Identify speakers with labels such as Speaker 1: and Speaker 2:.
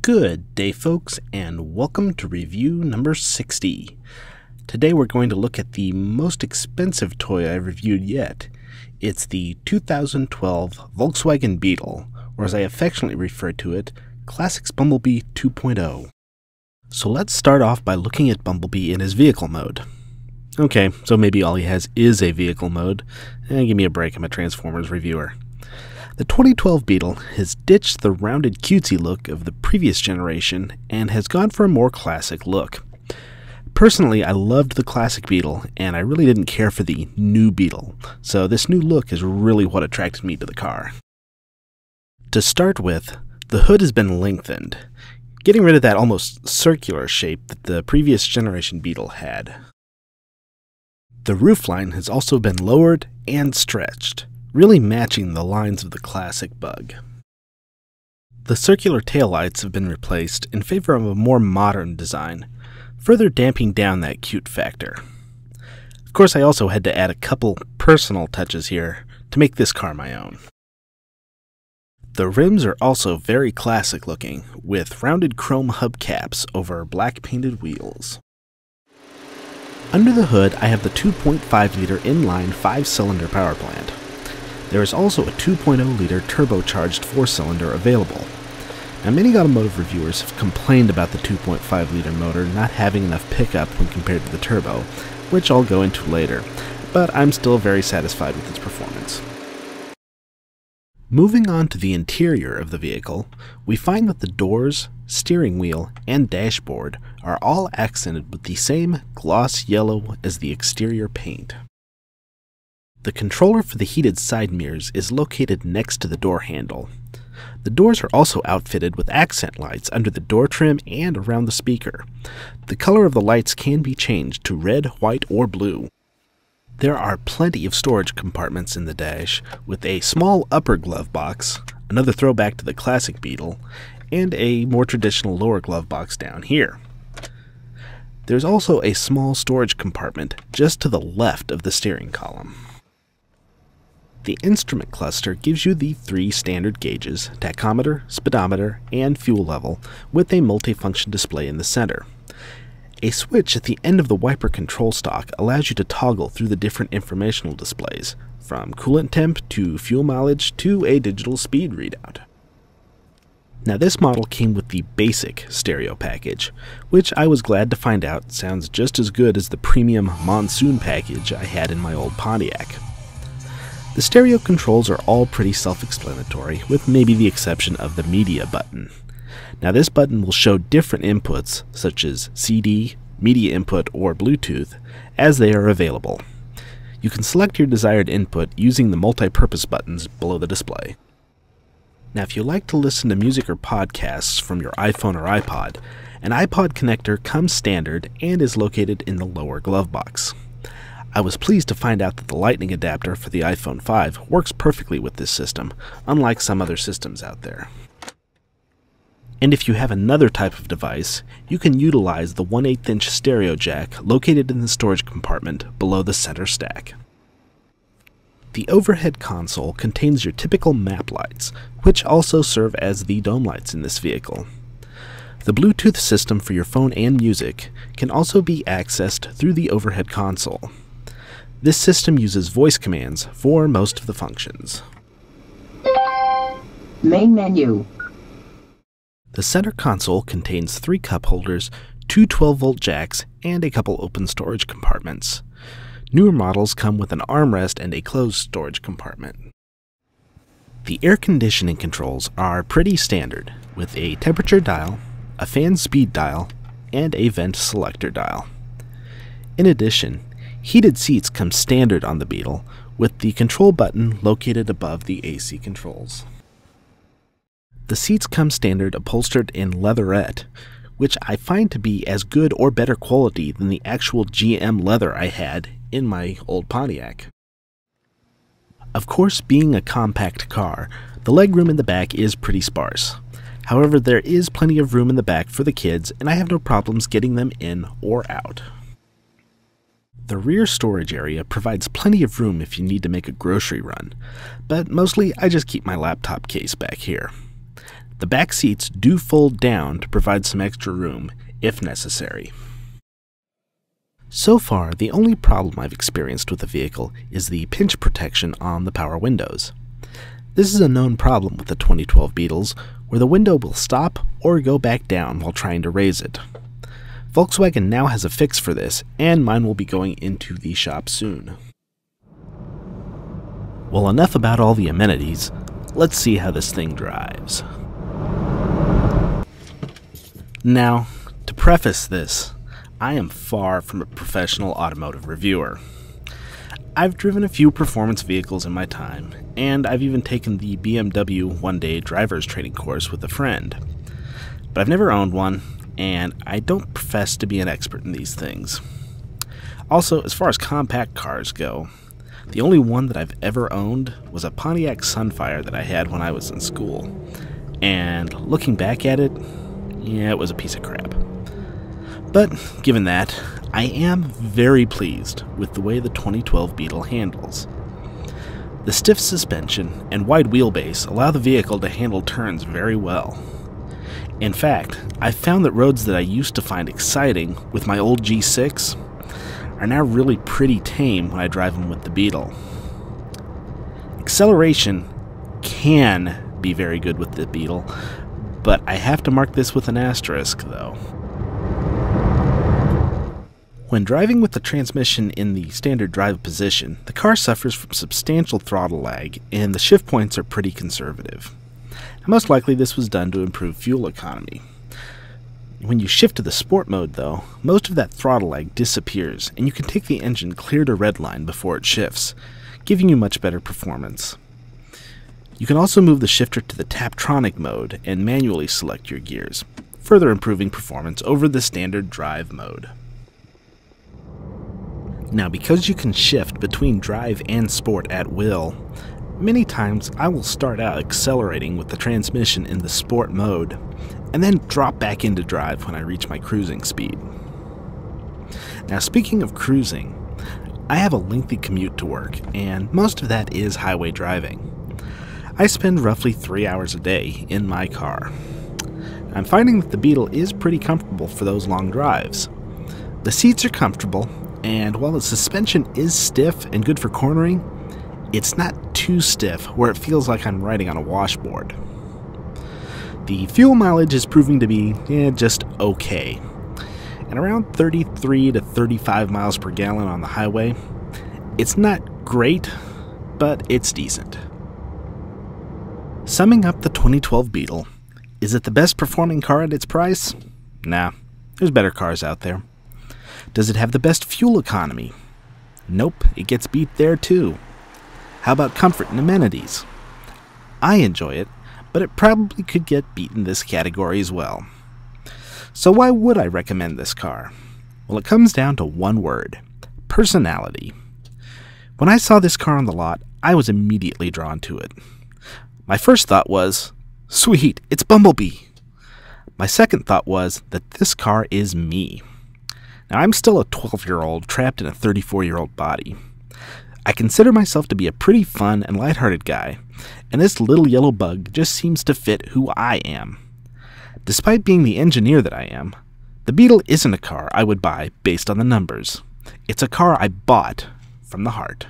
Speaker 1: Good day, folks, and welcome to review number 60. Today we're going to look at the most expensive toy I've reviewed yet. It's the 2012 Volkswagen Beetle, or as I affectionately refer to it, Classics Bumblebee 2.0. So let's start off by looking at Bumblebee in his vehicle mode. Okay, so maybe all he has is a vehicle mode. Give me a break, I'm a Transformers reviewer. The 2012 Beetle has ditched the rounded cutesy look of the previous generation and has gone for a more classic look. Personally, I loved the classic Beetle and I really didn't care for the new Beetle, so this new look is really what attracted me to the car. To start with, the hood has been lengthened, getting rid of that almost circular shape that the previous generation Beetle had. The roofline has also been lowered and stretched, really matching the lines of the classic Bug. The circular taillights have been replaced in favor of a more modern design, further damping down that cute factor. Of course, I also had to add a couple personal touches here to make this car my own. The rims are also very classic looking, with rounded chrome hubcaps over black painted wheels. Under the hood, I have the 2.5-liter inline 5-cylinder power plant. There is also a 2.0-liter turbocharged 4-cylinder available. Now, many automotive reviewers have complained about the 2.5-liter motor not having enough pickup when compared to the turbo, which I'll go into later, but I'm still very satisfied with its performance. Moving on to the interior of the vehicle, we find that the doors, steering wheel, and dashboard are all accented with the same gloss yellow as the exterior paint. The controller for the heated side mirrors is located next to the door handle. The doors are also outfitted with accent lights under the door trim and around the speaker. The color of the lights can be changed to red, white, or blue. There are plenty of storage compartments in the dash, with a small upper glove box, another throwback to the classic Beetle, and a more traditional lower glove box down here. There's also a small storage compartment just to the left of the steering column. The instrument cluster gives you the 3 standard gauges, tachometer, speedometer, and fuel level, with a multifunction display in the center. A switch at the end of the wiper control stalk allows you to toggle through the different informational displays, from coolant temp to fuel mileage to a digital speed readout. Now, this model came with the basic stereo package, which I was glad to find out sounds just as good as the premium monsoon package I had in my old Pontiac. The stereo controls are all pretty self-explanatory, with maybe the exception of the media button. Now, this button will show different inputs, such as CD, media input, or Bluetooth, as they are available. You can select your desired input using the multi-purpose buttons below the display. Now, if you like to listen to music or podcasts from your iPhone or iPod, an iPod connector comes standard and is located in the lower glove box. I was pleased to find out that the lightning adapter for the iPhone 5 works perfectly with this system, unlike some other systems out there. And if you have another type of device, you can utilize the 1/8-inch stereo jack located in the storage compartment below the center stack. The overhead console contains your typical map lights, which also serve as the dome lights in this vehicle. The Bluetooth system for your phone and music can also be accessed through the overhead console. This system uses voice commands for most of the functions.
Speaker 2: Main menu.
Speaker 1: The center console contains 3 cup holders, 2 12-volt jacks, and a couple open storage compartments. Newer models come with an armrest and a closed storage compartment. The air conditioning controls are pretty standard, with a temperature dial, a fan speed dial, and a vent selector dial. In addition, heated seats come standard on the Beetle, with the control button located above the AC controls. The seats come standard upholstered in leatherette, which I find to be as good or better quality than the actual GM leather I had in my old Pontiac. Of course, being a compact car, the legroom in the back is pretty sparse. However, there is plenty of room in the back for the kids, and I have no problems getting them in or out. The rear storage area provides plenty of room if you need to make a grocery run, but mostly I just keep my laptop case back here. The back seats do fold down to provide some extra room if necessary. So far, the only problem I've experienced with the vehicle is the pinch protection on the power windows. This is a known problem with the 2012 Beetles, where the window will stop or go back down while trying to raise it. Volkswagen now has a fix for this, and mine will be going into the shop soon. Well, enough about all the amenities. Let's see how this thing drives. Now, to preface this, I am far from a professional automotive reviewer. I've driven a few performance vehicles in my time, and I've even taken the BMW one-day driver's training course with a friend. But I've never owned one, and I don't profess to be an expert in these things. Also, as far as compact cars go, the only one that I've ever owned was a Pontiac Sunfire that I had when I was in school. And looking back at it, yeah, it was a piece of crap. But given that, I am very pleased with the way the 2012 Beetle handles. The stiff suspension and wide wheelbase allow the vehicle to handle turns very well. In fact, I've found that roads that I used to find exciting with my old G6 are now really pretty tame when I drive them with the Beetle. Acceleration can be very good with the Beetle, but I have to mark this with an asterisk though. When driving with the transmission in the standard drive position, the car suffers from substantial throttle lag, and the shift points are pretty conservative. And most likely this was done to improve fuel economy. When you shift to the sport mode though, most of that throttle lag disappears, and you can take the engine clear to redline before it shifts, giving you much better performance. You can also move the shifter to the Taptronic mode and manually select your gears, further improving performance over the standard drive mode. Now, because you can shift between drive and sport at will, many times I will start out accelerating with the transmission in the sport mode, and then drop back into drive when I reach my cruising speed. Now, speaking of cruising, I have a lengthy commute to work, and most of that is highway driving. I spend roughly 3 hours a day in my car. I'm finding that the Beetle is pretty comfortable for those long drives. The seats are comfortable, and while the suspension is stiff and good for cornering, it's not too stiff where it feels like I'm riding on a washboard. The fuel mileage is proving to be just okay, and around 33 to 35 miles per gallon on the highway. It's not great, but it's decent. Summing up the 2012 Beetle, is it the best performing car at its price? Nah, there's better cars out there. Does it have the best fuel economy? Nope, it gets beat there too. How about comfort and amenities? I enjoy it, but it probably could get beat in this category as well. So why would I recommend this car? Well, it comes down to one word: personality. When I saw this car on the lot, I was immediately drawn to it. My first thought was, sweet, it's Bumblebee. My second thought was that this car is me. Now, I'm still a 12-year-old trapped in a 34-year-old body. I consider myself to be a pretty fun and lighthearted guy, and this little yellow bug just seems to fit who I am. Despite being the engineer that I am, the Beetle isn't a car I would buy based on the numbers. It's a car I bought from the heart.